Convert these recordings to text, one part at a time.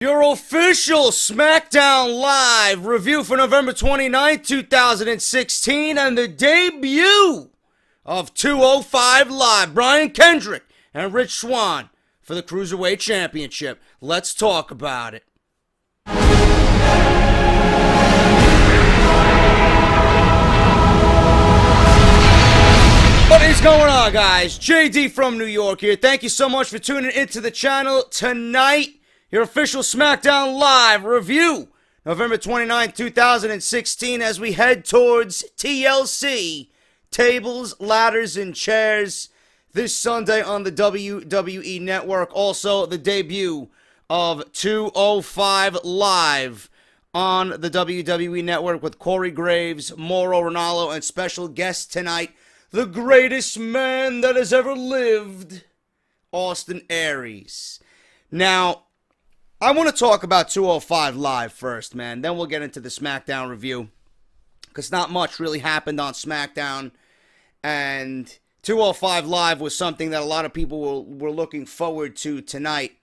Your official Smackdown Live review for November 29th, 2016, and the debut of 205 Live. Brian Kendrick and Rich Swann for the Cruiserweight Championship. Let's talk about it. What is going on, guys? JD from New York here. Thank you so much for tuning into the channel tonight. Your official Smackdown Live review, November 29th, 2016, as we head towards TLC, Tables, Ladders, and Chairs, this Sunday on the WWE Network. Also, the debut of 205 Live on the WWE Network with Corey Graves, Mauro Ranallo, and special guest tonight, the greatest man that has ever lived, Austin Aries. Now, I want to talk about 205 Live first, man. Then we'll get into the SmackDown review, because not much really happened on SmackDown. And 205 Live was something that a lot of people were looking forward to tonight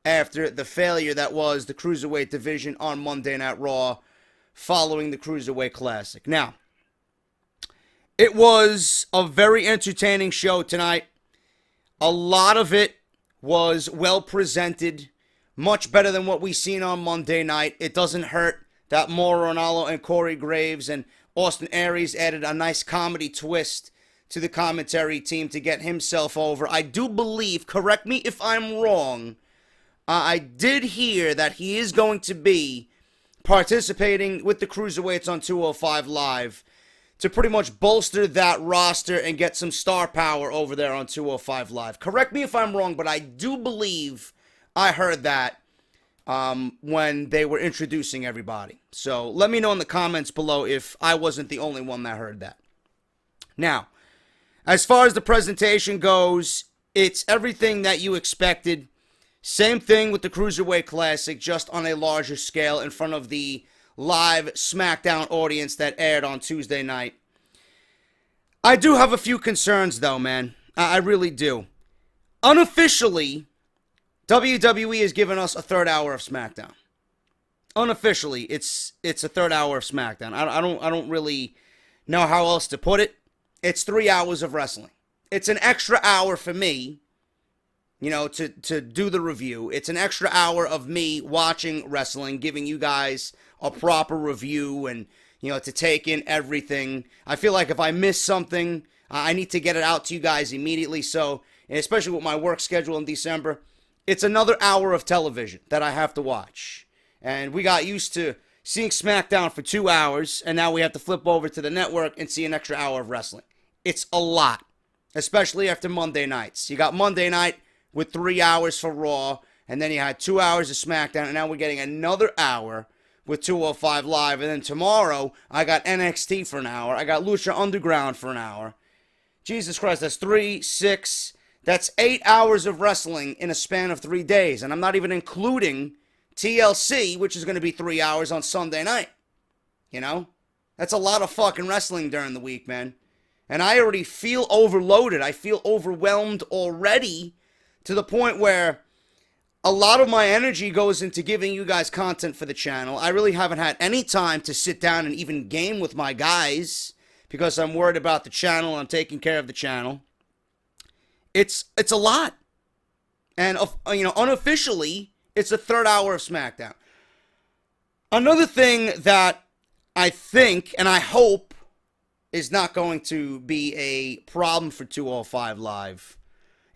after the failure that was the Cruiserweight division on Monday Night Raw following the Cruiserweight Classic. Now, it was a very entertaining show tonight. A lot of it was well presented. Much better than what we seen on Monday night. It doesn't hurt that Mauro Ranallo and Corey Graves and Austin Aries added a nice comedy twist to the commentary team to get himself over. I do believe, correct me if I'm wrong, I did hear that he is going to be participating with the Cruiserweights on 205 Live to pretty much bolster that roster and get some star power over there on 205 Live. Correct me if I'm wrong, but I do believe I heard that when they were introducing everybody. So let me know in the comments below if I wasn't the only one that heard that. Now, as far as the presentation goes, it's everything that you expected. Same thing with the Cruiserweight Classic, just on a larger scale in front of the live SmackDown audience that aired on Tuesday night. I do have a few concerns, though, man. I really do. Unofficially, WWE has given us a third hour of SmackDown. Unofficially, it's a third hour of SmackDown. I don't really know how else to put it. It's 3 hours of wrestling. It's an extra hour for me, to do the review. It's an extra hour of me watching wrestling, giving you guys a proper review and, to take in everything. I feel like if I miss something, I need to get it out to you guys immediately. So, especially with my work schedule in December, it's another hour of television that I have to watch. And we got used to seeing SmackDown for 2 hours, and now we have to flip over to the network and see an extra hour of wrestling. It's a lot, especially after Monday nights. You got Monday night with 3 hours for Raw, and then you had 2 hours of SmackDown, and now we're getting another hour with 205 Live. And then tomorrow, I got NXT for an hour. I got Lucha Underground for an hour. Jesus Christ, that's 3, 6... That's 8 hours of wrestling in a span of 3 days. And I'm not even including TLC, which is going to be 3 hours on Sunday night. That's a lot of fucking wrestling during the week, man. And I already feel overloaded. I feel overwhelmed already to the point where a lot of my energy goes into giving you guys content for the channel. I really haven't had any time to sit down and even game with my guys because I'm worried about the channel. I'm taking care of the channel. It's a lot. And, unofficially, it's a third hour of SmackDown. Another thing that I think, and I hope, is not going to be a problem for 205 Live.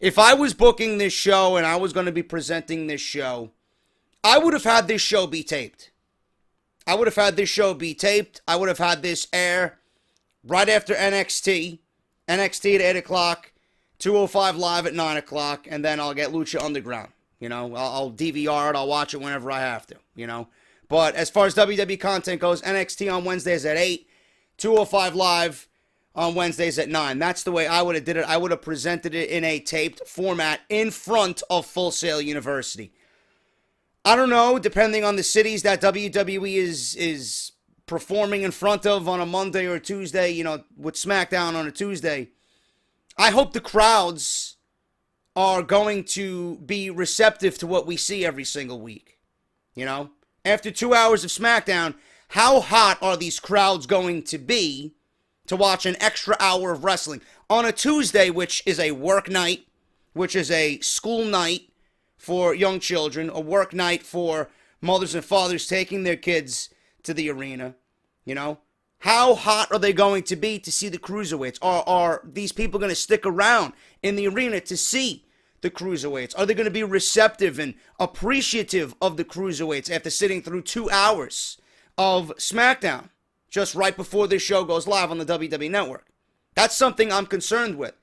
If I was booking this show and I was going to be presenting this show, I would have had this show be taped. I would have had this air right after NXT. NXT at 8 o'clock. 205 Live at 9 o'clock, and then I'll get Lucha Underground. I'll DVR it, I'll watch it whenever I have to, But as far as WWE content goes, NXT on Wednesdays at 8, 205 Live on Wednesdays at 9. That's the way I would have did it. I would have presented it in a taped format in front of Full Sail University. I don't know, depending on the cities that WWE is performing in front of on a Monday or a Tuesday, with SmackDown on a Tuesday, I hope the crowds are going to be receptive to what we see every single week. You know, after 2 hours of SmackDown, how hot are these crowds going to be to watch an extra hour of wrestling on a Tuesday, which is a work night, which is a school night for young children, a work night for mothers and fathers taking their kids to the arena? You know, how hot are they going to be to see the cruiserweights? Are these people going to stick around in the arena to see the cruiserweights? Are they going to be receptive and appreciative of the cruiserweights after sitting through 2 hours of SmackDown just right before this show goes live on the WWE Network? That's something I'm concerned with.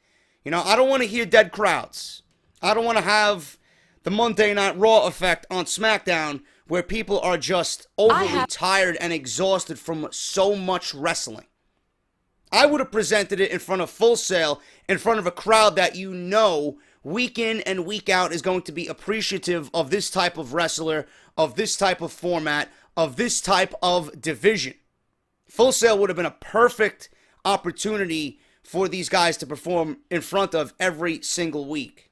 You know, I don't want to hear dead crowds. I don't want to have the Monday Night Raw effect on SmackDown where people are just overly tired and exhausted from so much wrestling. I would have presented it in front of Full Sail, in front of a crowd that you know week in and week out is going to be appreciative of this type of wrestler, of this type of format, of this type of division. Full Sail would have been a perfect opportunity for these guys to perform in front of every single week.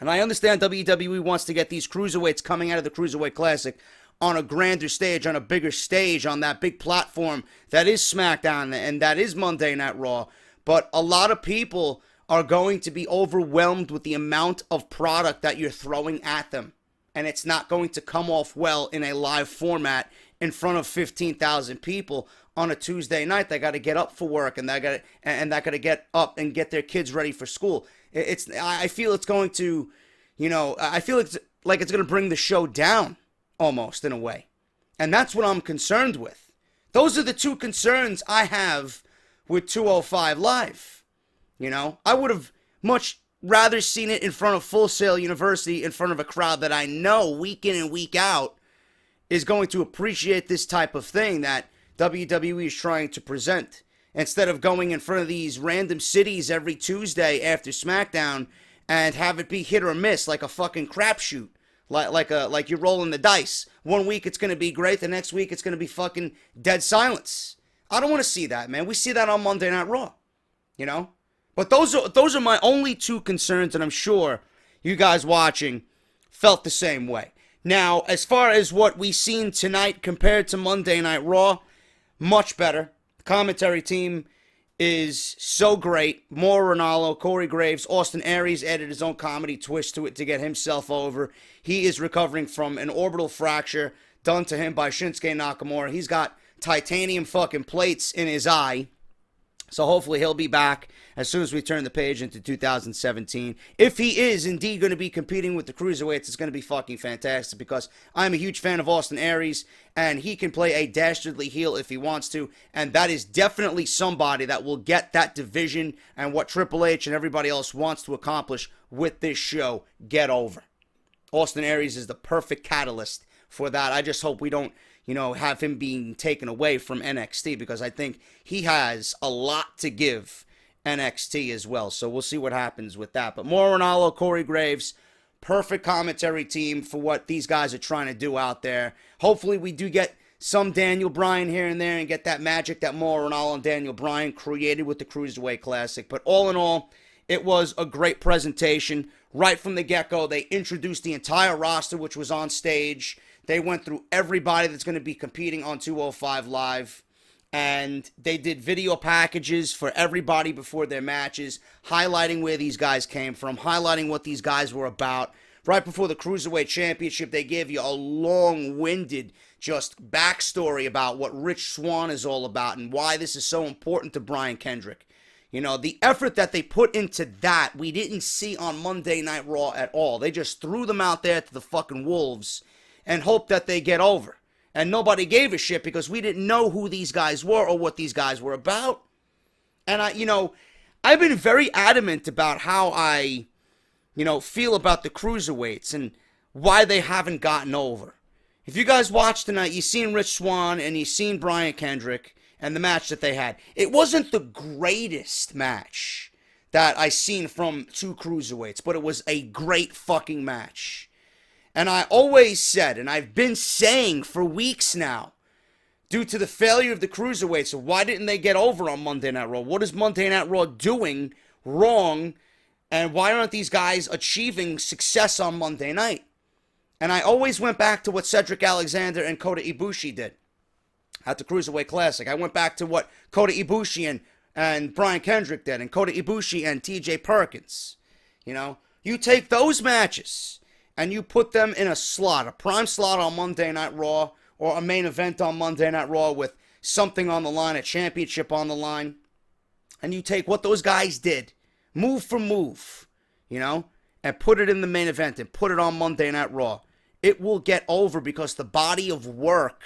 And I understand WWE wants to get these cruiserweights coming out of the Cruiserweight Classic on a grander stage, on a bigger stage, on that big platform that is SmackDown and that is Monday Night Raw. But a lot of people are going to be overwhelmed with the amount of product that you're throwing at them. And it's not going to come off well in a live format in front of 15,000 people on a Tuesday night. They got to get up for work, and they got to get up and get their kids ready for school. I feel it's going to, I feel it's like it's going to bring the show down almost in a way. And that's what I'm concerned with. Those are the two concerns I have with 205 Live. I would have much rather seen it in front of Full Sail University, in front of a crowd that I know week in and week out is going to appreciate this type of thing that WWE is trying to present, instead of going in front of these random cities every Tuesday after SmackDown and have it be hit or miss like a fucking crapshoot, like you're rolling the dice. One week it's going to be great, the next week it's going to be fucking dead silence. I don't want to see that, man. We see that on Monday Night Raw, But those are my only two concerns, and I'm sure you guys watching felt the same way. Now, as far as what we seen tonight compared to Monday Night Raw, much better. The commentary team is so great. Mauro Ranallo, Corey Graves, Austin Aries added his own comedy twist to it to get himself over. He is recovering from an orbital fracture done to him by Shinsuke Nakamura. He's got titanium fucking plates in his eye. So hopefully he'll be back as soon as we turn the page into 2017. If he is indeed going to be competing with the Cruiserweights, it's going to be fucking fantastic, because I'm a huge fan of Austin Aries, and he can play a dastardly heel if he wants to, and that is definitely somebody that will get that division and what Triple H and everybody else wants to accomplish with this show get over. Austin Aries is the perfect catalyst for that. I just hope we don't have him being taken away from NXT, because I think he has a lot to give NXT as well. So we'll see what happens with that. But Mauro Ranallo, Corey Graves, perfect commentary team for what these guys are trying to do out there. Hopefully we do get some Daniel Bryan here and there and get that magic that Mauro Ranallo and Daniel Bryan created with the Cruiserweight Classic. But all in all, it was a great presentation. Right from the get-go, they introduced the entire roster, which was on stage. They went through everybody that's going to be competing on 205 Live. And they did video packages for everybody before their matches, highlighting where these guys came from, highlighting what these guys were about. Right before the Cruiserweight Championship, they gave you a long-winded just backstory about what Rich Swann is all about and why this is so important to Brian Kendrick. The effort that they put into that, we didn't see on Monday Night Raw at all. They just threw them out there to the fucking wolves and hoped that they get over. And nobody gave a shit because we didn't know who these guys were or what these guys were about. And I've been very adamant about how I, feel about the Cruiserweights and why they haven't gotten over. If you guys watched tonight, you seen Rich Swann and you seen Brian Kendrick and the match that they had. It wasn't the greatest match that I seen from two Cruiserweights, but it was a great fucking match. And I always said, and I've been saying for weeks now, due to the failure of the Cruiserweights, why didn't they get over on Monday Night Raw? What is Monday Night Raw doing wrong? And why aren't these guys achieving success on Monday night? And I always went back to what Cedric Alexander and Kota Ibushi did at the Cruiserweight Classic. I went back to what Kota Ibushi and Brian Kendrick did, and Kota Ibushi and TJ Perkins. You know, you take those matches and you put them in a slot, a prime slot on Monday Night Raw, or a main event on Monday Night Raw with something on the line, a championship on the line, and you take what those guys did, move for move, you know, and put it in the main event and put it on Monday Night Raw. It will get over because the body of work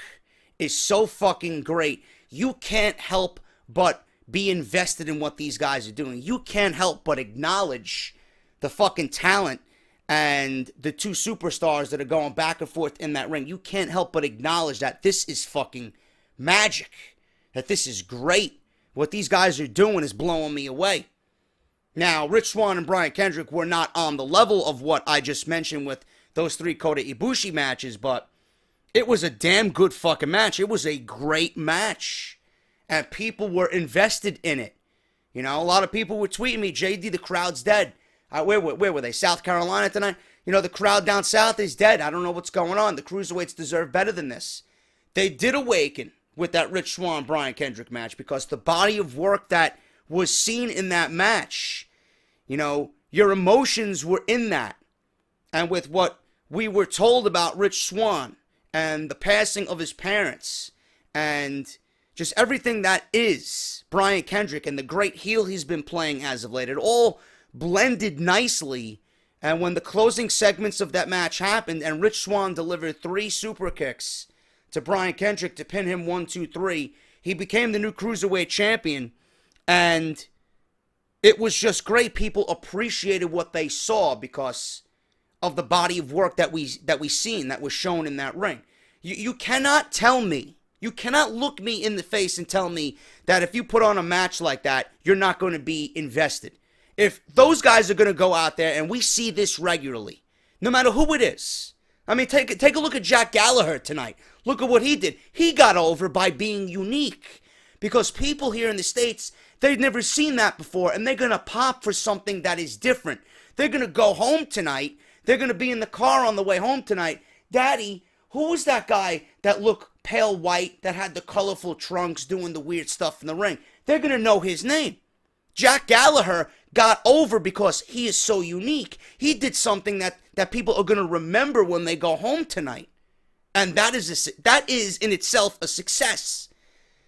is so fucking great. You can't help but be invested in what these guys are doing. You can't help but acknowledge the fucking talent and the two superstars that are going back and forth in that ring. You can't help but acknowledge that this is fucking magic, that this is great. What these guys are doing is blowing me away. Now, Rich Swann and Brian Kendrick were not on the level of what I just mentioned with those three Kota Ibushi matches, but it was a damn good fucking match. It was a great match, and people were invested in it. You know, a lot of people were tweeting me, JD, the crowd's dead. Where were they? South Carolina tonight? You know, the crowd down south is dead. I don't know what's going on. The Cruiserweights deserve better than this. They did awaken with that Rich Swann Brian Kendrick match because the body of work that was seen in that match, you know, your emotions were in that. And with what we were told about Rich Swann and the passing of his parents and just everything that is Brian Kendrick and the great heel he's been playing as of late, it all blended nicely. And when the closing segments of that match happened and Rich Swann delivered 3 super kicks to Brian Kendrick to pin him 1, 2, 3, he became the new Cruiserweight champion. And it was just great. People appreciated what they saw because of the body of work that we seen, that was shown in that ring. You cannot tell me, you cannot look me in the face and tell me that if you put on a match like that, you're not going to be invested. If those guys are going to go out there, and we see this regularly, no matter who it is. I mean, take a look at Jack Gallagher tonight. Look at what he did. He got over by being unique. Because people here in the States, they've never seen that before, and they're going to pop for something that is different. They're going to go home tonight. They're going to be in the car on the way home tonight. Daddy, who was that guy that looked pale white, that had the colorful trunks doing the weird stuff in the ring? They're going to know his name. Jack Gallagher got over because he is so unique. He did something that people are going to remember when they go home tonight. And that is in itself a success.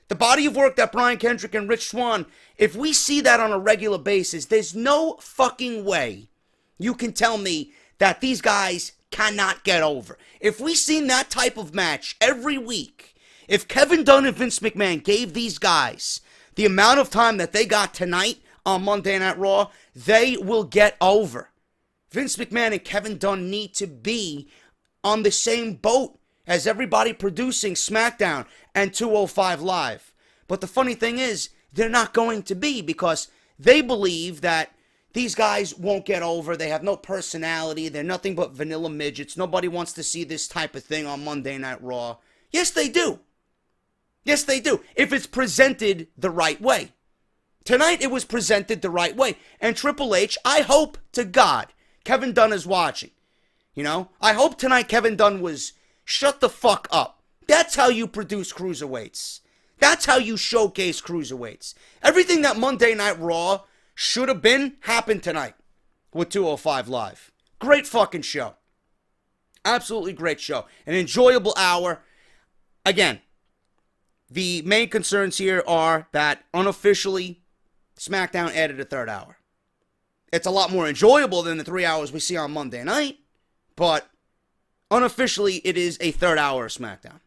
The body of work that Brian Kendrick and Rich Swann, if we see that on a regular basis, there's no fucking way you can tell me that these guys cannot get over. If we seen that type of match every week, if Kevin Dunn and Vince McMahon gave these guys the amount of time that they got tonight on Monday Night Raw, they will get over. Vince McMahon and Kevin Dunn need to be on the same boat as everybody producing SmackDown and 205 Live. But the funny thing is, they're not going to be because they believe that these guys won't get over. They have no personality. They're nothing but vanilla midgets. Nobody wants to see this type of thing on Monday Night Raw. Yes, they do. Yes, they do. If it's presented the right way. Tonight, it was presented the right way. And Triple H, I hope to God, Kevin Dunn is watching. You know, I hope tonight Kevin Dunn was shut the fuck up. That's how you produce cruiserweights. That's how you showcase cruiserweights. Everything that Monday Night Raw should have been happened tonight with 205 Live. Great fucking show. Absolutely great show. An enjoyable hour. Again, the main concerns here are that unofficially SmackDown added a third hour. It's a lot more enjoyable than the 3 hours we see on Monday night, but unofficially it is a third hour of SmackDown.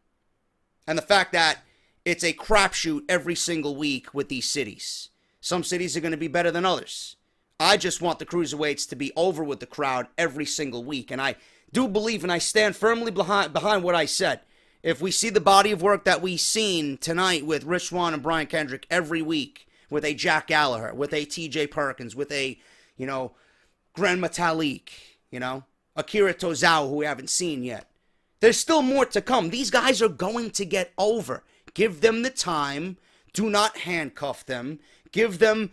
And the fact that it's a crapshoot every single week with these cities. Some cities are going to be better than others. I just want the cruiserweights to be over with the crowd every single week. And I do believe, and I stand firmly behind what I said. If we see the body of work that we've seen tonight with Rich Swann and Brian Kendrick every week, with a Jack Gallagher, with a TJ Perkins, with a, Gran Metalik, Akira Tozawa, who we haven't seen yet. There's still more to come. These guys are going to get over. Give them the time. Do not handcuff them. Give them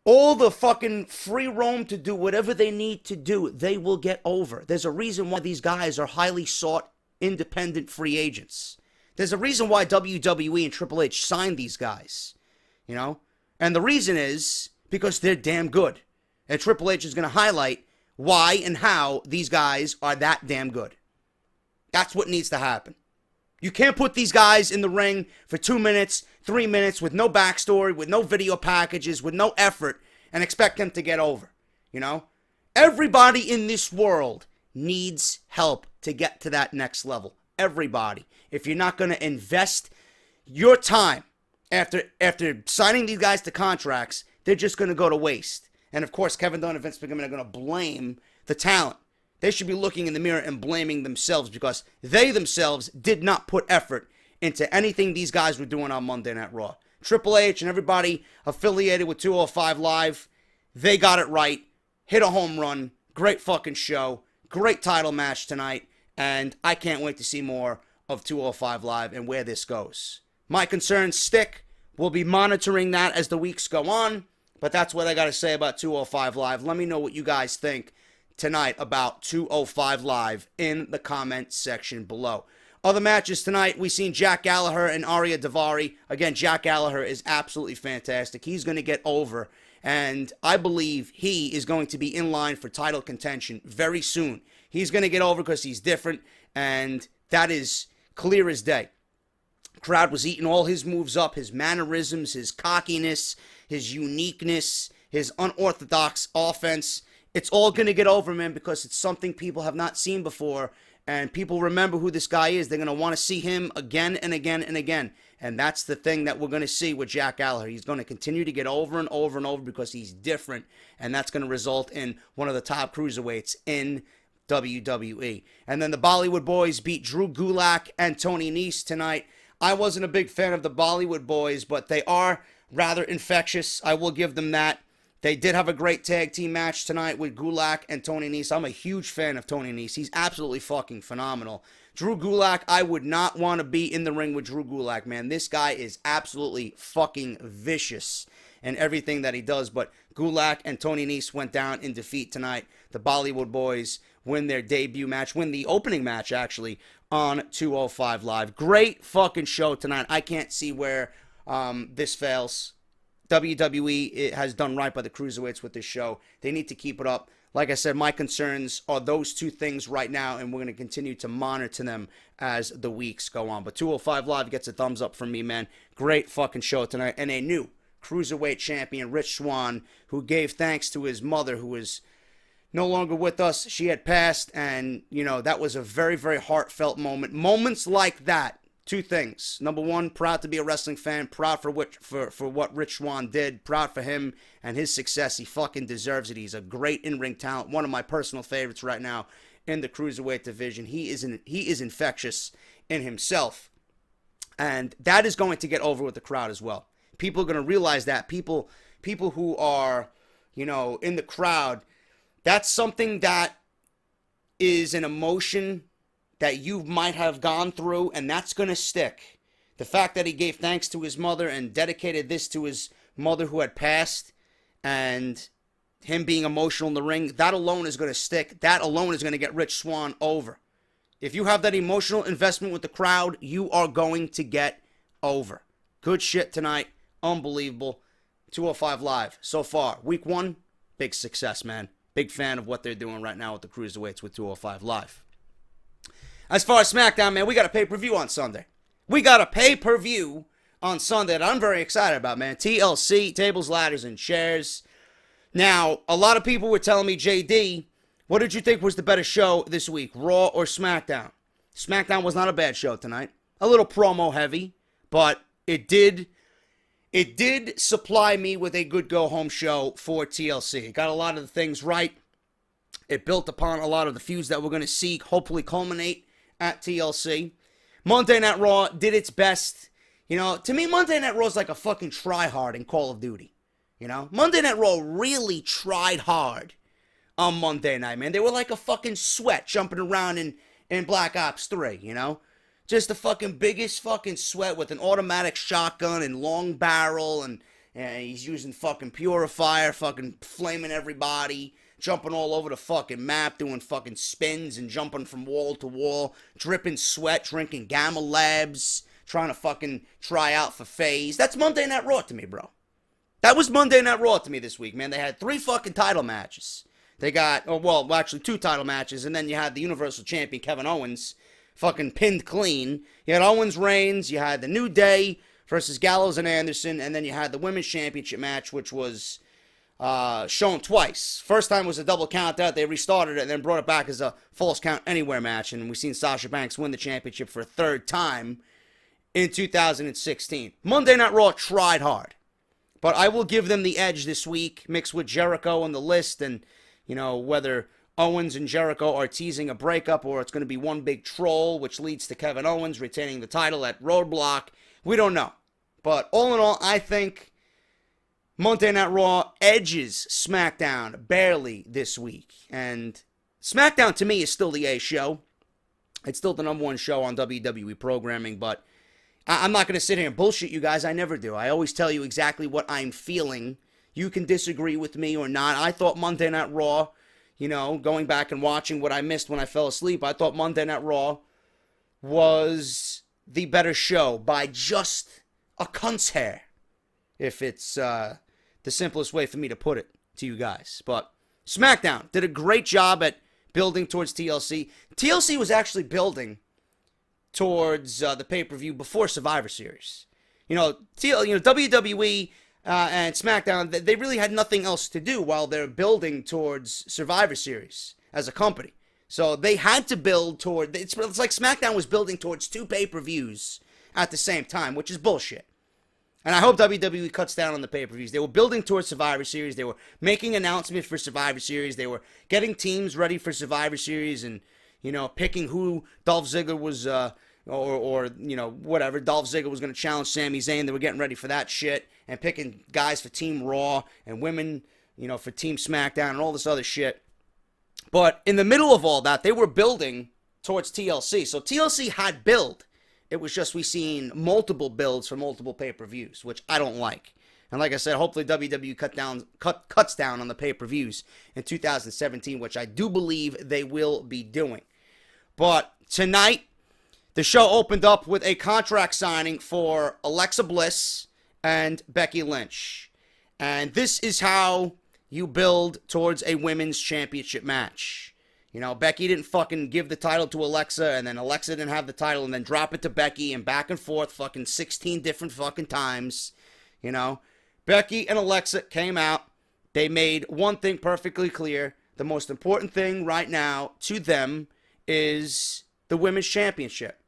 all the fucking free roam to do whatever they need to do, they will get over. There's a reason why these guys are highly sought independent free agents. There's a reason why WWE and Triple H signed these guys, you know? And the reason is because they're damn good. And Triple H is going to highlight why and how these guys are that damn good. That's what needs to happen. You can't put these guys in the ring for 2 minutes, 3 minutes with no backstory, with no video packages, with no effort, and expect them to get over, you know? Everybody in this world needs help to get to that next level. Everybody. If you're not going to invest your time after signing these guys to contracts, they're just going to go to waste. And of course, Kevin Dunn and Vince McMahon are going to blame the talent. They should be looking in the mirror and blaming themselves because they themselves did not put effort into anything these guys were doing on Monday Night Raw. Triple H and everybody affiliated with 205 Live, they got it right. Hit a home run. Great fucking show. Great title match tonight. And I can't wait to see more of 205 Live and where this goes. My concerns stick. We'll be monitoring that as the weeks go on. But that's what I got to say about 205 Live. Let me know what you guys think tonight about 205 Live in the comment section below. Other matches tonight, we've seen Jack Gallagher and Arya Daivari. Again, Jack Gallagher is absolutely fantastic. He's going to get over, and I believe he is going to be in line for title contention very soon. He's going to get over because he's different, and that is clear as day. Crowd was eating all his moves up, his mannerisms, his cockiness, his uniqueness, his unorthodox offense. It's all going to get over, man, because it's something people have not seen before. And people remember who this guy is. They're going to want to see him again and again and again. And that's the thing that we're going to see with Jack Gallagher. He's going to continue to get over and over and over because he's different. And that's going to result in one of the top cruiserweights in WWE. And then the Bollywood Boys beat Drew Gulak and Tony Nese tonight. I wasn't a big fan of the Bollywood Boys, but they are rather infectious. I will give them that. They did have a great tag team match tonight with Gulak and Tony Nese. I'm a huge fan of Tony Nese. He's absolutely fucking phenomenal. Drew Gulak, I would not want to be in the ring with Drew Gulak, man. This guy is absolutely fucking vicious in everything that he does. But Gulak and Tony Nese went down in defeat tonight. The Bollywood Boys win their debut match, win the opening match, actually, on 205 Live. Great fucking show tonight. I can't see where this fails. WWE has done right by the cruiserweights with this show. They need to keep it up. Like I said, my concerns are those two things right now, and we're going to continue to monitor them as the weeks go on. But 205 Live gets a thumbs up from me, man. Great fucking show tonight. And a new cruiserweight champion, Rich Swann, who gave thanks to his mother, who is no longer with us. She had passed, and, you know, that was a very, very heartfelt moment. Moments like that. Two things. Number one, proud to be a wrestling fan. Proud for what Rich Swann did. Proud for him and his success. He fucking deserves it. He's a great in-ring talent. One of my personal favorites right now in the cruiserweight division. He is infectious in himself. And that is going to get over with the crowd as well. People are going to realize that. People who are, you know, in the crowd, that's something that is an emotion that you might have gone through, and that's going to stick. The fact that he gave thanks to his mother and dedicated this to his mother who had passed, and him being emotional in the ring, that alone is going to stick. That alone is going to get Rich Swann over. If you have that emotional investment with the crowd, you are going to get over. Good shit tonight. Unbelievable. 205 Live so far. Week 1, big success, man. Big fan of what they're doing right now with the cruiserweights with 205 Live. As far as SmackDown, man, we got a pay-per-view on Sunday. We got a pay-per-view on Sunday that I'm very excited about, man. TLC, Tables, Ladders, and Chairs. Now, a lot of people were telling me, JD, what did you think was the better show this week, Raw or SmackDown? SmackDown was not a bad show tonight. A little promo heavy, but it did supply me with a good go-home show for TLC. It got a lot of the things right. It built upon a lot of the feuds that we're going to see hopefully culminate at TLC. Monday Night Raw did its best. You know, to me, Monday Night Raw is like a fucking try-hard in Call of Duty. You know? Monday Night Raw really tried hard on Monday night, man. They were like a fucking sweat jumping around in Black Ops 3, you know? Just the fucking biggest fucking sweat with an automatic shotgun and long barrel and and he's using fucking purifier, fucking flaming everybody, jumping all over the fucking map, doing fucking spins and jumping from wall to wall, dripping sweat, drinking Gamma Labs, trying to fucking try out for FaZe. That's Monday Night Raw to me, bro. That was Monday Night Raw to me this week, man. They had 3 fucking title matches. They got, actually 2 title matches, and then you had the Universal Champion Kevin Owens fucking pinned clean. You had Owens Reigns, you had the New Day versus Gallows and Anderson, and then you had the Women's Championship match, which was shown twice. First time was a double count out. They restarted it and then brought it back as a false count anywhere match, and we've seen Sasha Banks win the championship for a 3rd time in 2016. Monday Night Raw tried hard, but I will give them the edge this week, mixed with Jericho on the list, and, you know, whether Owens and Jericho are teasing a breakup or it's going to be one big troll, which leads to Kevin Owens retaining the title at Roadblock. We don't know. But all in all, I think Monday Night Raw edges SmackDown barely this week. And SmackDown, to me, is still the A show. It's still the #1 show on WWE programming, but I'm not going to sit here and bullshit you guys. I never do. I always tell you exactly what I'm feeling. You can disagree with me or not. I thought Monday Night Raw, you know, going back and watching what I missed when I fell asleep, I thought Monday Night Raw was the better show by just a cunt's hair, if it's the simplest way for me to put it to you guys. But SmackDown did a great job at building towards TLC. TLC was actually building towards the pay-per-view before Survivor Series. You know, WWE and SmackDown, they really had nothing else to do while they're building towards Survivor Series as a company. So they had to build toward, it's like SmackDown was building towards 2 pay-per-views at the same time, which is bullshit. And I hope WWE cuts down on the pay-per-views. They were building towards Survivor Series. They were making announcements for Survivor Series. They were getting teams ready for Survivor Series and, you know, picking who Dolph Ziggler was, or you know, whatever. Dolph Ziggler was going to challenge Sami Zayn. They were getting ready for that shit and picking guys for Team Raw and women, you know, for Team SmackDown and all this other shit. But in the middle of all that, they were building towards TLC. So TLC had build. It was just we seen multiple builds for multiple pay-per-views, which I don't like. And like I said, hopefully WWE cuts down on the pay-per-views in 2017, which I do believe they will be doing. But tonight, the show opened up with a contract signing for Alexa Bliss and Becky Lynch. And this is how you build towards a women's championship match. You know, Becky didn't fucking give the title to Alexa, and then Alexa didn't have the title, and then drop it to Becky, and back and forth fucking 16 different fucking times. You know, Becky and Alexa came out. They made one thing perfectly clear. The most important thing right now to them is the women's championship.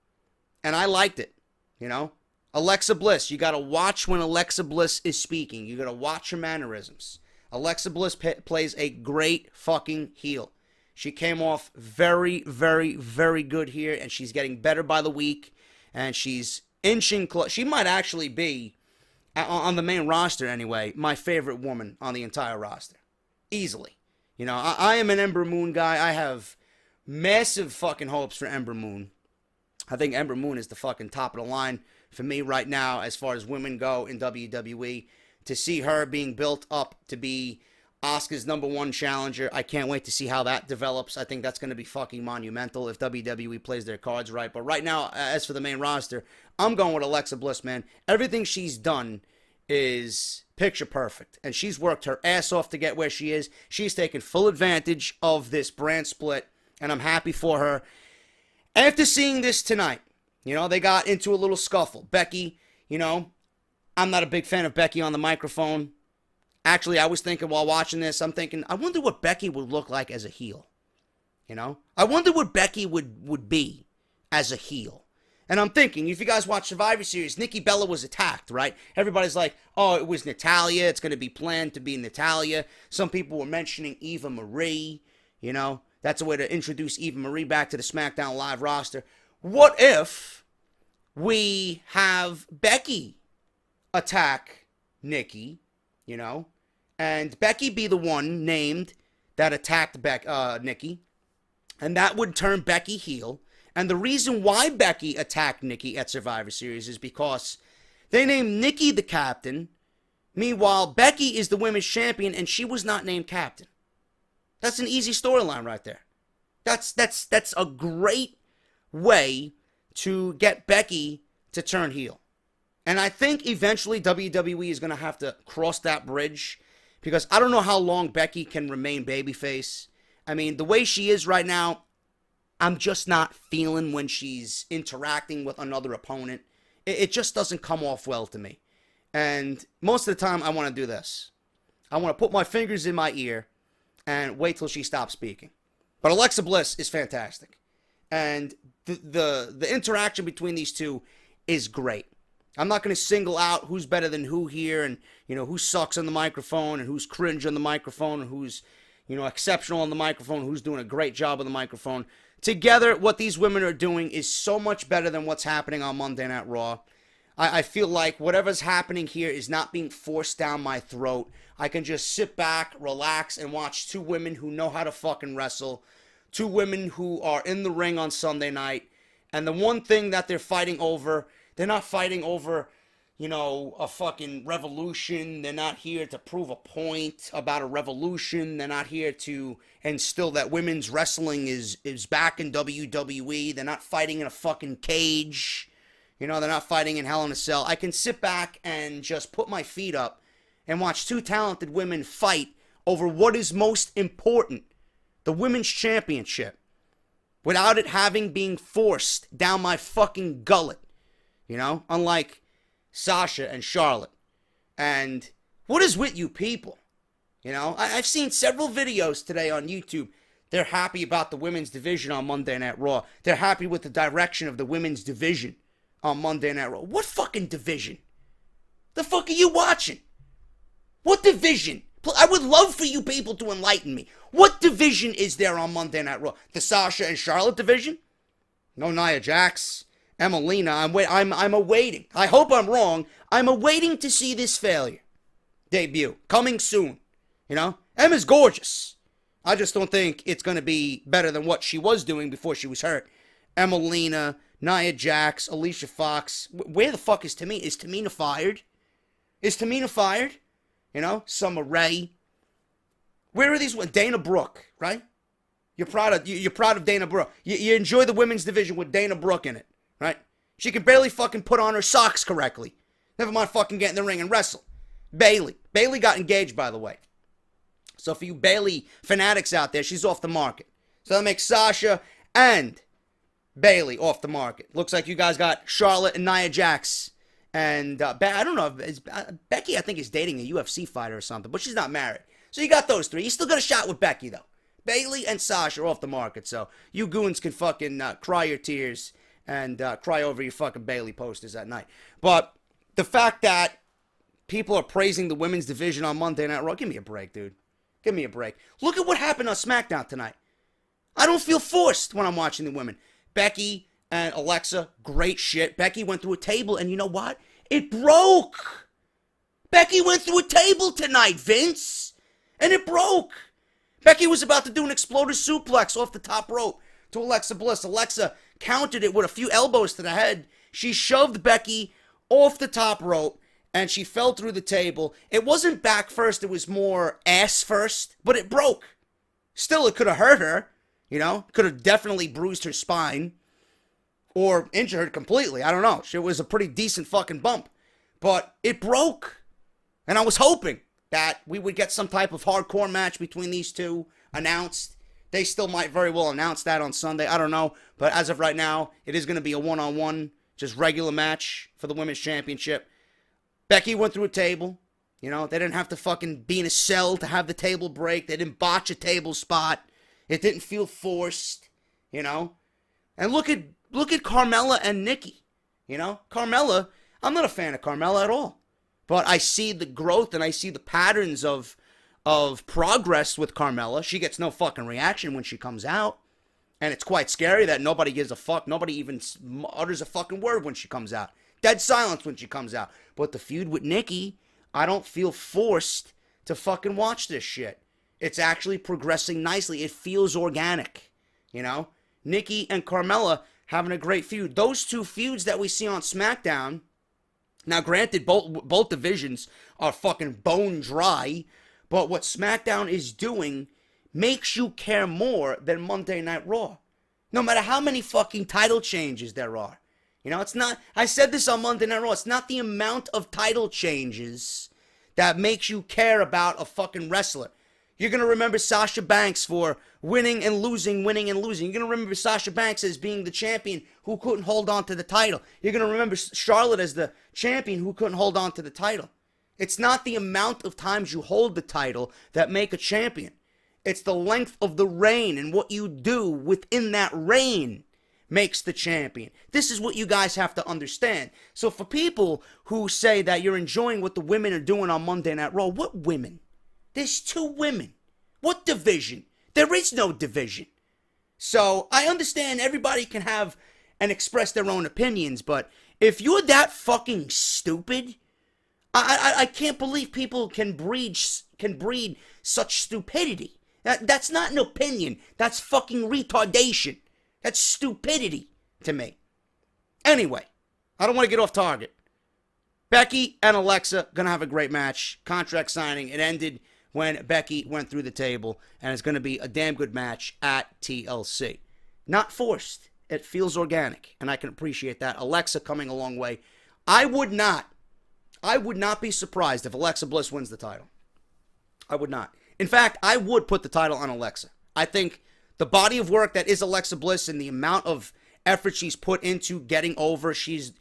And I liked it, you know. Alexa Bliss, you got to watch when Alexa Bliss is speaking. You got to watch her mannerisms. Alexa Bliss plays a great fucking heel. She came off very, very, very good here, and she's getting better by the week, and she's inching close. She might actually be, on the main roster anyway, my favorite woman on the entire roster. Easily. You know, I am an Ember Moon guy. I have massive fucking hopes for Ember Moon. I think Ember Moon is the fucking top of the line for me right now as far as women go in WWE. To see her being built up to be Asuka's #1 challenger, I can't wait to see how that develops. I think that's going to be fucking monumental if WWE plays their cards right. But right now, as for the main roster, I'm going with Alexa Bliss, man. Everything she's done is picture perfect. And she's worked her ass off to get where she is. She's taken full advantage of this brand split, and I'm happy for her. After seeing this tonight, you know, they got into a little scuffle. Becky, you know, I'm not a big fan of Becky on the microphone. Actually, I was thinking while watching this, I'm thinking, I wonder what Becky would look like as a heel. You know? I wonder what Becky would be as a heel. And I'm thinking, if you guys watch Survivor Series, Nikki Bella was attacked, right? Everybody's like, oh, it was Natalya. It's going to be planned to be Natalya. Some people were mentioning Eva Marie. You know? That's a way to introduce Eva Marie back to the SmackDown Live roster. What if we have Becky attack Nikki, you know, and Becky be the one named that attacked Nikki, and that would turn Becky heel. And the reason why Becky attacked Nikki at Survivor Series is because they named Nikki the captain, Meanwhile, Becky is the women's champion and she was not named captain. That's an easy storyline right there. That's a great way to get Becky to turn heel. And I think eventually WWE is going to have to cross that bridge because I don't know how long Becky can remain babyface. I mean, the way she is right now, I'm just not feeling when she's interacting with another opponent. It just doesn't come off well to me. And most of the time, I want to do this. I want to put my fingers in my ear and wait till she stops speaking. But Alexa Bliss is fantastic. And the interaction between these two is great. I'm not going to single out who's better than who here and, who sucks on the microphone and who's cringe on the microphone and who's, exceptional on the microphone, who's doing a great job on the microphone. Together, what these women are doing is so much better than what's happening on Monday Night Raw. I feel like whatever's happening here is not being forced down my throat. I can just sit back, relax, and watch two women who know how to fucking wrestle. Two women who are in the ring on Sunday night. And the one thing that they're fighting over, they're not fighting over, a fucking revolution. They're not here to prove a point about a revolution. They're not here to instill that women's wrestling is back in WWE. They're not fighting in a fucking cage. They're not fighting in Hell in a Cell. I can sit back and just put my feet up and watch two talented women fight over what is most important, the women's championship, without it being forced down my fucking gullet. Unlike Sasha and Charlotte. And what is with you people? I've seen several videos today on YouTube. They're happy about the women's division on Monday Night Raw. They're happy with the direction of the women's division on Monday Night Raw. What fucking division? The fuck are you watching? What division? I would love for you people to enlighten me. What division is there on Monday Night Raw? The Sasha and Charlotte division? No Nia Jax. Emelina, I'm awaiting. I hope I'm wrong. I'm awaiting to see this failure debut. Coming soon. Emma's gorgeous. I just don't think it's going to be better than what she was doing before she was hurt. Emelina, Nia Jax, Alicia Fox. Where the fuck is Tamina? Is Tamina fired? Is Tamina fired? Summer Rae. Where are these? Dana Brooke, right? You're proud of Dana Brooke. You enjoy the women's division with Dana Brooke in it, right? She can barely fucking put on her socks correctly. Never mind fucking get in the ring and wrestle. Bayley got engaged, by the way. So for you Bayley fanatics out there, she's off the market. So that makes Sasha and Bayley off the market. Looks like you guys got Charlotte and Nia Jax. And I don't know, Becky I think is dating a UFC fighter or something, but she's not married. So you got those three. You still got a shot with Becky, though. Bayley and Sasha are off the market, so you goons can fucking cry your tears and cry over your fucking Bayley posters at night. But the fact that people are praising the women's division on Monday Night Raw, give me a break, dude. Give me a break. Look at what happened on SmackDown tonight. I don't feel forced when I'm watching the women. Becky and Alexa, great shit. Becky went through a table, and you know what? It broke. Becky went through a table tonight, Vince. And it broke. Becky was about to do an exploder suplex off the top rope to Alexa Bliss. Alexa countered it with a few elbows to the head. She shoved Becky off the top rope, and she fell through the table. It wasn't back first. It was more ass first, but it broke. Still, it could have hurt her. Could have definitely bruised her spine or injured her completely. I don't know. It was a pretty decent fucking bump, but it broke. And I was hoping that we would get some type of hardcore match between these two announced. They still might very well announce that on Sunday. I don't know. But as of right now, it is going to be a one-on-one, just regular match for the Women's Championship. Becky went through a table. They didn't have to fucking be in a cell to have the table break. They didn't botch a table spot. It didn't feel forced, And look at Carmella and Nikki. Carmella, I'm not a fan of Carmella at all. But I see the growth and I see the patterns of progress with Carmella. She gets no fucking reaction when she comes out. And it's quite scary that nobody gives a fuck. Nobody even utters a fucking word when she comes out. Dead silence when she comes out. But the feud with Nikki, I don't feel forced to fucking watch this shit. It's actually progressing nicely. It feels organic. Nikki and Carmella having a great feud. Those two feuds that we see on SmackDown Now, granted, both divisions are fucking bone dry, but what SmackDown is doing makes you care more than Monday Night Raw. No matter how many fucking title changes there are. You know, it's not, I said this on Monday Night Raw, it's not the amount of title changes that makes you care about a fucking wrestler. You're going to remember Sasha Banks for winning and losing, winning and losing. You're going to remember Sasha Banks as being the champion who couldn't hold on to the title. You're going to remember Charlotte as the champion who couldn't hold on to the title. It's not the amount of times you hold the title that make a champion. It's the length of the reign and what you do within that reign makes the champion. This is what you guys have to understand. So for people who say that you're enjoying what the women are doing on Monday Night Raw, what women? There's 2 women. What division? There is no division. So I understand everybody can have and express their own opinions, but if you're that fucking stupid, I can't believe people can breed such stupidity. That's not an opinion. That's fucking retardation. That's stupidity to me. Anyway, I don't want to get off target. Becky and Alexa gonna have a great match. Contract signing. It ended when Becky went through the table, and it's going to be a damn good match at TLC. Not forced. It feels organic, and I can appreciate that. Alexa coming a long way. I would not be surprised if Alexa Bliss wins the title. I would not. In fact, I would put the title on Alexa. I think the body of work that is Alexa Bliss and the amount of effort she's put into getting over, she's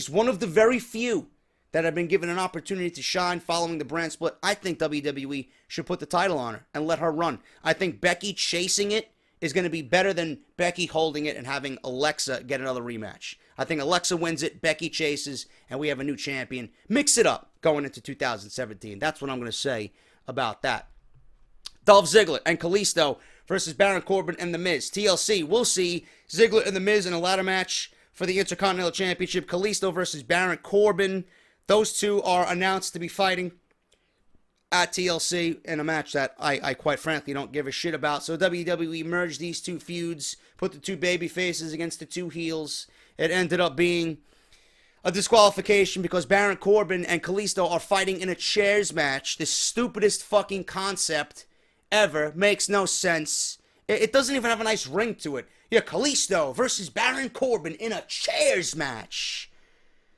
one of the very few that have been given an opportunity to shine following the brand split. I think WWE should put the title on her and let her run. I think Becky chasing it is going to be better than Becky holding it and having Alexa get another rematch. I think Alexa wins it, Becky chases, and we have a new champion. Mix it up going into 2017. That's what I'm going to say about that. Dolph Ziggler and Kalisto versus Baron Corbin and The Miz. TLC, we'll see Ziggler and The Miz in a ladder match for the Intercontinental Championship. Kalisto versus Baron Corbin. Those two are announced to be fighting at TLC in a match that I quite frankly don't give a shit about. So WWE merged these two feuds, put the 2 baby faces against the 2 heels. It ended up being a disqualification because Baron Corbin and Kalisto are fighting in a chairs match. The stupidest fucking concept ever. Makes no sense. It doesn't even have a nice ring to it. Yeah, Kalisto versus Baron Corbin in a chairs match.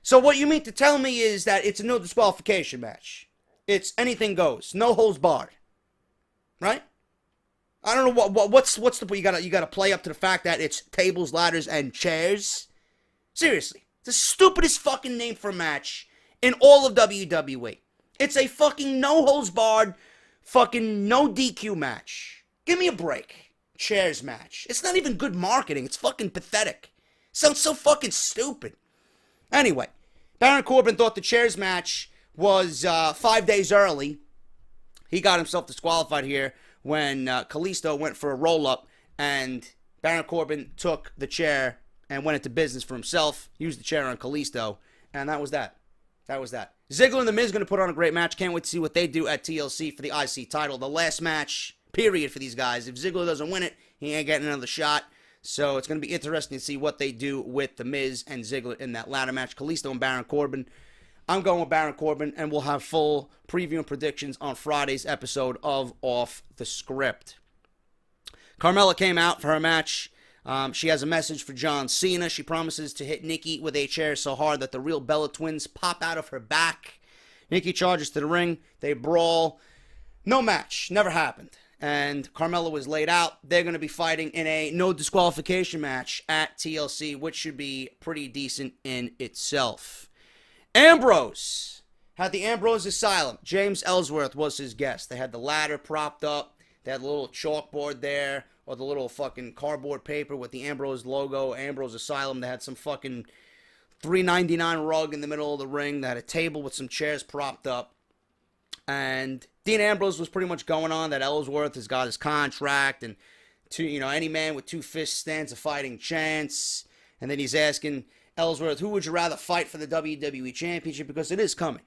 So what you mean to tell me is that it's a no disqualification match. It's anything goes, no holds barred, right? I don't know what's the point. You gotta play up to the fact that it's tables, ladders, and chairs. Seriously, it's the stupidest fucking name for a match in all of WWE. It's a fucking no holds barred, fucking no DQ match. Give me a break. Chairs match. It's not even good marketing. It's fucking pathetic. Sounds so fucking stupid. Anyway, Baron Corbin thought the chairs match was 5 days early. He got himself disqualified here when Kalisto went for a roll-up, and Baron Corbin took the chair and went into business for himself, used the chair on Kalisto, and that was that. That was that. Ziggler and The Miz going to put on a great match. Can't wait to see what they do at TLC for the IC title. The last match, period, for these guys. If Ziggler doesn't win it, he ain't getting another shot. So it's going to be interesting to see what they do with The Miz and Ziggler in that ladder match. Kalisto and Baron Corbin. I'm going with Baron Corbin, and we'll have full preview and predictions on Friday's episode of Off the Script. Carmella came out for her match. She has a message for John Cena. She promises to hit Nikki with a chair so hard that the real Bella twins pop out of her back. Nikki charges to the ring. They brawl. No match. Never happened. And Carmella was laid out. They're going to be fighting in a no disqualification match at TLC, which should be pretty decent in itself. Ambrose had the Ambrose Asylum. James Ellsworth was his guest. They had the ladder propped up. They had the little chalkboard there, or the little fucking cardboard paper with the Ambrose logo, Ambrose Asylum. They had some fucking $3.99 rug in the middle of the ring. They had a table with some chairs propped up. And Dean Ambrose was pretty much going on that Ellsworth has got his contract, and any man with 2 fists stands a fighting chance. And then he's asking Ellsworth, who would you rather fight for the WWE Championship? Because it is coming.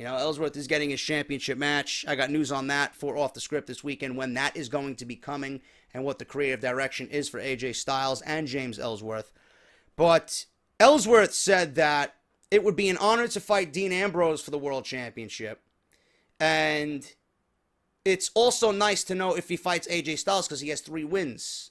Ellsworth is getting his championship match. I got news on that for Off the Script this weekend, when that is going to be coming and what the creative direction is for AJ Styles and James Ellsworth. But Ellsworth said that it would be an honor to fight Dean Ambrose for the World Championship. And it's also nice to know if he fights AJ Styles because he has 3 wins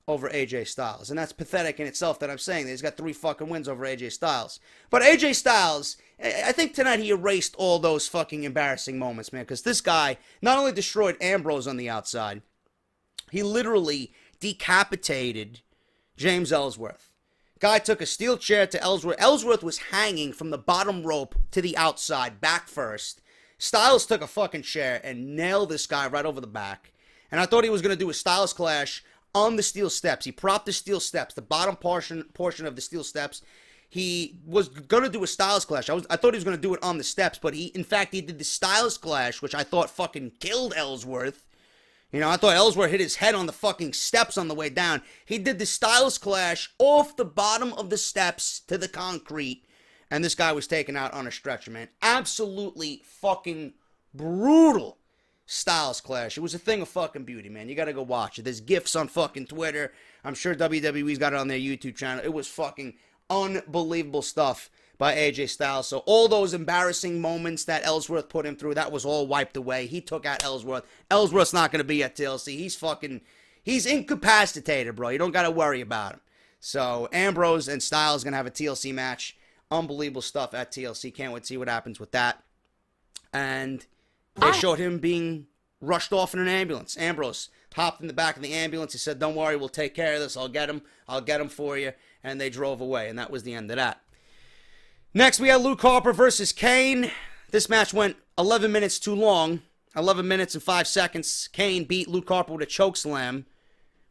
over AJ Styles. And that's pathetic in itself that I'm saying that he's got 3 fucking wins over AJ Styles. But AJ Styles, I think tonight he erased all those fucking embarrassing moments, man. Because this guy not only destroyed Ambrose on the outside, he literally decapitated James Ellsworth. Guy took a steel chair to Ellsworth. Ellsworth was hanging from the bottom rope to the outside, back first. Styles took a fucking chair and nailed this guy right over the back. And I thought he was going to do a Styles clash on the steel steps. He propped the steel steps, the bottom portion of the steel steps. He was going to do a Styles clash. I thought he was going to do it on the steps, but in fact, he did the Styles clash, which I thought fucking killed Ellsworth. You know, I thought Ellsworth hit his head on the fucking steps on the way down. He did the Styles clash off the bottom of the steps to the concrete, and this guy was taken out on a stretcher, man. Absolutely fucking brutal Styles clash. It was a thing of fucking beauty, man. You gotta go watch it. There's GIFs on fucking Twitter. I'm sure WWE's got it on their YouTube channel. It was fucking unbelievable stuff by AJ Styles. So all those embarrassing moments that Ellsworth put him through, that was all wiped away. He took out Ellsworth. Ellsworth's not gonna be at TLC. He's incapacitated, bro. You don't gotta worry about him. So Ambrose and Styles gonna have a TLC match. Unbelievable stuff at TLC. Can't wait to see what happens with that. And they showed him being rushed off in an ambulance. Ambrose hopped in the back of the ambulance. He said, "Don't worry, we'll take care of this. I'll get him for you." And they drove away, and that was the end of that. Next, we had Luke Harper versus Kane. This match went 11 minutes too long. 11 minutes and 5 seconds. Kane beat Luke Harper with a chokeslam.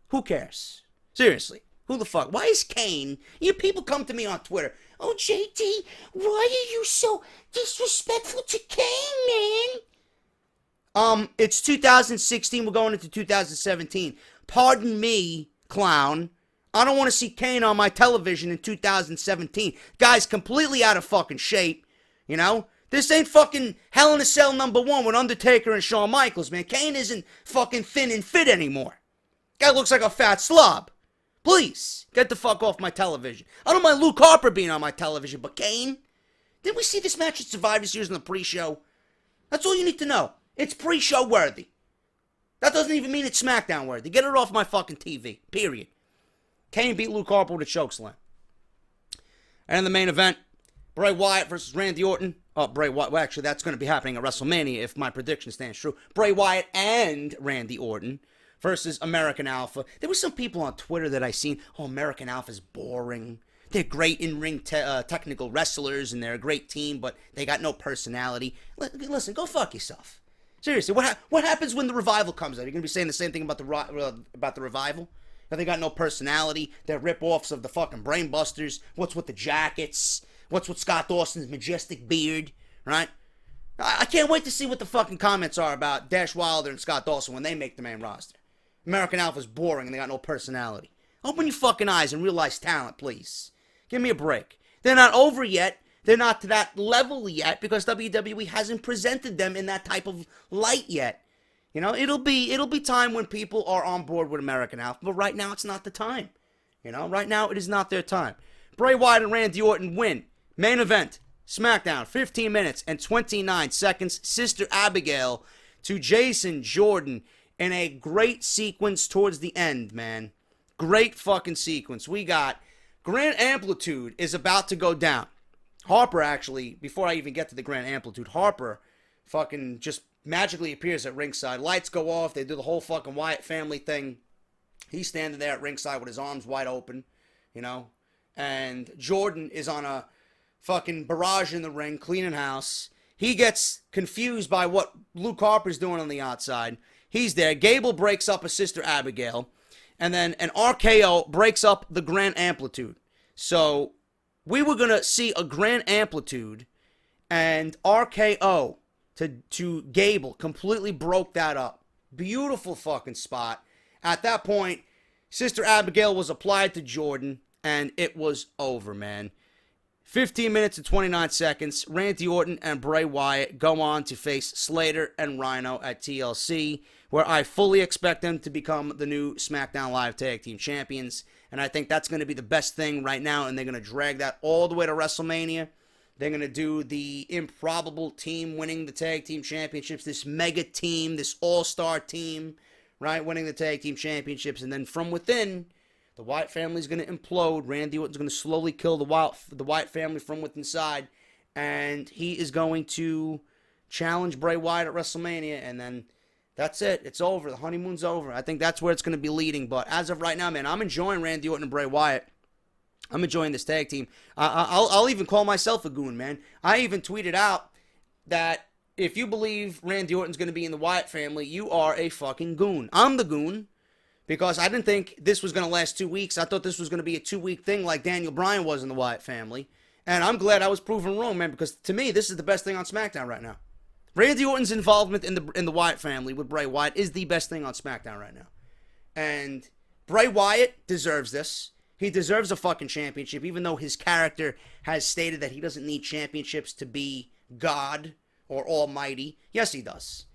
Who cares? Seriously. Who the fuck? Why is Kane? People come to me on Twitter. "Oh, JD, why are you so disrespectful to Kane, man?" It's 2016. We're going into 2017. Pardon me, clown. I don't want to see Kane on my television in 2017. Guy's completely out of fucking shape. You know? This ain't fucking Hell in a Cell #1 with Undertaker and Shawn Michaels, man. Kane isn't fucking thin and fit anymore. Guy looks like a fat slob. Please, get the fuck off my television. I don't mind Luke Harper being on my television, but Kane? Didn't we see this match at Survivor Series in the pre-show? That's all you need to know. It's pre-show worthy. That doesn't even mean it's SmackDown worthy. Get it off my fucking TV. Period. Kane beat Luke Harper with a chokeslam. And in the main event, Bray Wyatt versus Randy Orton. Oh, Bray Wyatt. Well, actually, that's going to be happening at WrestleMania if my prediction stands true. Bray Wyatt and Randy Orton versus American Alpha. There were some people on Twitter that I seen, "Oh, American Alpha's boring. They're great in-ring technical wrestlers, and they're a great team, but they got no personality." Listen, go fuck yourself. Seriously, what happens when the Revival comes out? You're going to be saying the same thing about the Revival? That they got no personality? They're rip-offs of the fucking Brainbusters. What's with the jackets? What's with Scott Dawson's majestic beard? Right? I can't wait to see what the fucking comments are about Dash Wilder and Scott Dawson when they make the main roster. American Alpha's boring and they got no personality. Open your fucking eyes and realize talent, please. Give me a break. They're not over yet. They're not to that level yet because WWE hasn't presented them in that type of light yet. You know, it'll be time when people are on board with American Alpha, but right now it's not the time. You know, right now it is not their time. Bray Wyatt and Randy Orton win. Main event, SmackDown, 15 minutes and 29 seconds. Sister Abigail to Jason Jordan in a great sequence towards the end, man. Great fucking sequence. We got Grand Amplitude is about to go down. Harper, actually, before I even get to the Grand Amplitude, Harper fucking just magically appears at ringside. Lights go off. They do the whole fucking Wyatt family thing. He's standing there at ringside with his arms wide open, you know. And Jordan is on a fucking barrage in the ring, cleaning house. He gets confused by what Luke Harper's doing on the outside. He's there. Gable breaks up a Sister Abigail. And then an RKO breaks up the Grand Amplitude. So we were going to see a Grand Amplitude, and RKO to Gable completely broke that up. Beautiful fucking spot. At that point, Sister Abigail was applied to Jordan, and it was over, man. 15 minutes and 29 seconds. Randy Orton and Bray Wyatt go on to face Slater and Rhino at TLC, where I fully expect them to become the new SmackDown Live Tag Team Champions. And I think that's going to be the best thing right now, and they're going to drag that all the way to WrestleMania. They're going to do the improbable team winning the tag team championships, this mega team, this all-star team, right, winning the tag team championships. And then from within, the Wyatt family is going to implode. Randy Orton's going to slowly kill the Wyatt family from within inside. And he is going to challenge Bray Wyatt at WrestleMania. And then that's it. It's over. The honeymoon's over. I think that's where it's going to be leading. But as of right now, man, I'm enjoying Randy Orton and Bray Wyatt. I'm enjoying this tag team. I'll even call myself a goon, man. I even tweeted out that if you believe Randy Orton's going to be in the Wyatt family, you are a fucking goon. I'm the goon because I didn't think this was going to last 2 weeks. I thought this was going to be a 2-week thing like Daniel Bryan was in the Wyatt family. And I'm glad I was proven wrong, man, because to me, this is the best thing on SmackDown right now. Randy Orton's involvement in the Wyatt family with Bray Wyatt is the best thing on SmackDown right now. And Bray Wyatt deserves this. He deserves a fucking championship, even though his character has stated that he doesn't need championships to be God or almighty. Yes, he does.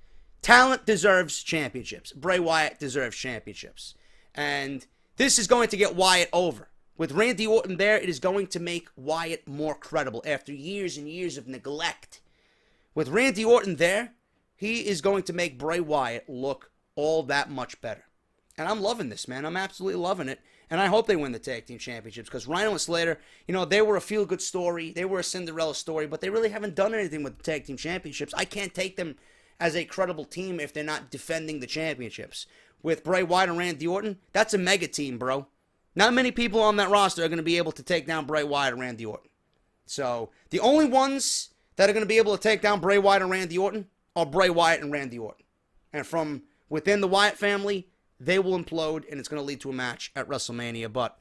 Talent deserves championships. Bray Wyatt deserves championships. And this is going to get Wyatt over. With Randy Orton there, it is going to make Wyatt more credible after years and years of neglect. With Randy Orton there, he is going to make Bray Wyatt look all that much better. And I'm loving this, man. I'm absolutely loving it. And I hope they win the tag team championships because Rhino and Slater, they were a feel-good story. They were a Cinderella story, but they really haven't done anything with the tag team championships. I can't take them as a credible team if they're not defending the championships. With Bray Wyatt and Randy Orton, that's a mega team, bro. Not many people on that roster are going to be able to take down Bray Wyatt and Randy Orton. So the only ones that are going to be able to take down Bray Wyatt and Randy Orton are Bray Wyatt and Randy Orton. And from within the Wyatt family, they will implode, and it's going to lead to a match at WrestleMania. But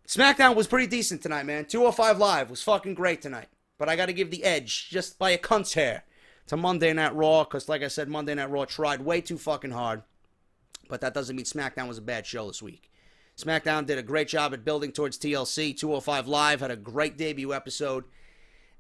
SmackDown was pretty decent tonight, man. 205 Live was fucking great tonight. But I got to give the edge, just by a cunt's hair, to Monday Night Raw. Because, like I said, Monday Night Raw tried way too fucking hard. But that doesn't mean SmackDown was a bad show this week. SmackDown did a great job at building towards TLC. 205 Live had a great debut episode.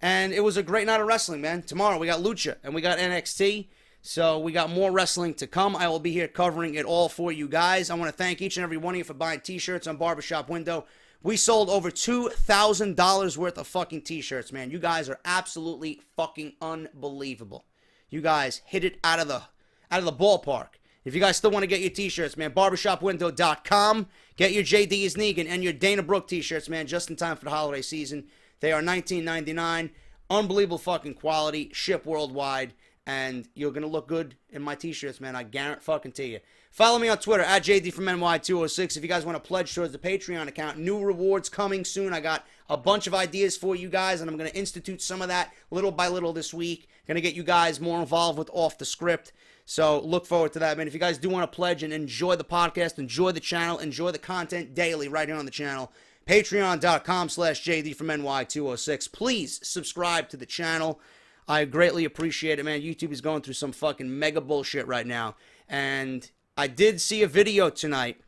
And it was a great night of wrestling, man. Tomorrow we got Lucha and we got NXT. So we got more wrestling to come. I will be here covering it all for you guys. I want to thank each and every one of you for buying t-shirts on Barbershop Window. We sold over $2,000 worth of fucking t-shirts, man. You guys are absolutely fucking unbelievable. You guys hit it out of the ballpark. If you guys still want to get your t-shirts, man, barbershopwindow.com. Get your JD is Negan and your Dana Brooke t-shirts, man, just in time for the holiday season. They are $19.99. Unbelievable fucking quality. Ship worldwide. And you're going to look good in my t-shirts, man. I guarantee fucking to you. Follow me on Twitter, at JD from NY206. If you guys want to pledge towards the Patreon account, new rewards coming soon. I got a bunch of ideas for you guys, and I'm going to institute some of that little by little this week. Going to get you guys more involved with Off the Script. So look forward to that, man. If you guys do want to pledge and enjoy the podcast, enjoy the channel, enjoy the content daily right here on the channel, patreon.com/JD from NY206. Please subscribe to the channel. I greatly appreciate it, man. YouTube is going through some fucking mega bullshit right now. And I did see a video tonight.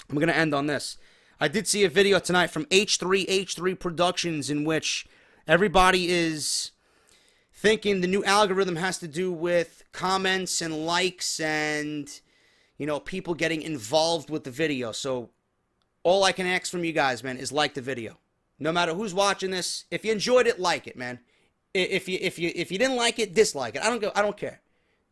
I'm going to end on this. I did see a video tonight from H3 Productions in which everybody is thinking the new algorithm has to do with comments and likes and, people getting involved with the video. So all I can ask from you guys, man, is like the video. No matter who's watching this, if you enjoyed it, like it, man. If you didn't like it, dislike it. I don't care.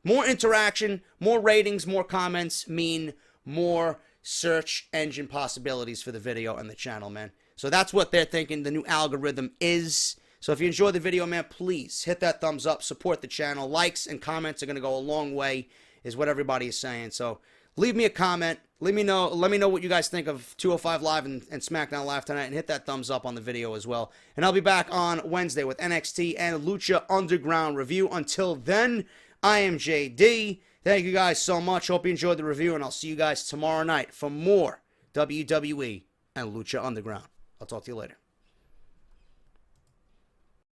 More interaction, more ratings, more comments mean more search engine possibilities for the video and the channel, man. So that's what they're thinking the new algorithm is. So if you enjoyed the video, man, please hit that thumbs up, support the channel. Likes and comments are going to go a long way, is what everybody is saying. So leave me a comment. Let me know what you guys think of 205 Live and SmackDown Live tonight, and hit that thumbs up on the video as well. And I'll be back on Wednesday with NXT and Lucha Underground review. Until then, I am JD. Thank you guys so much. Hope you enjoyed the review, and I'll see you guys tomorrow night for more WWE and Lucha Underground. I'll talk to you later.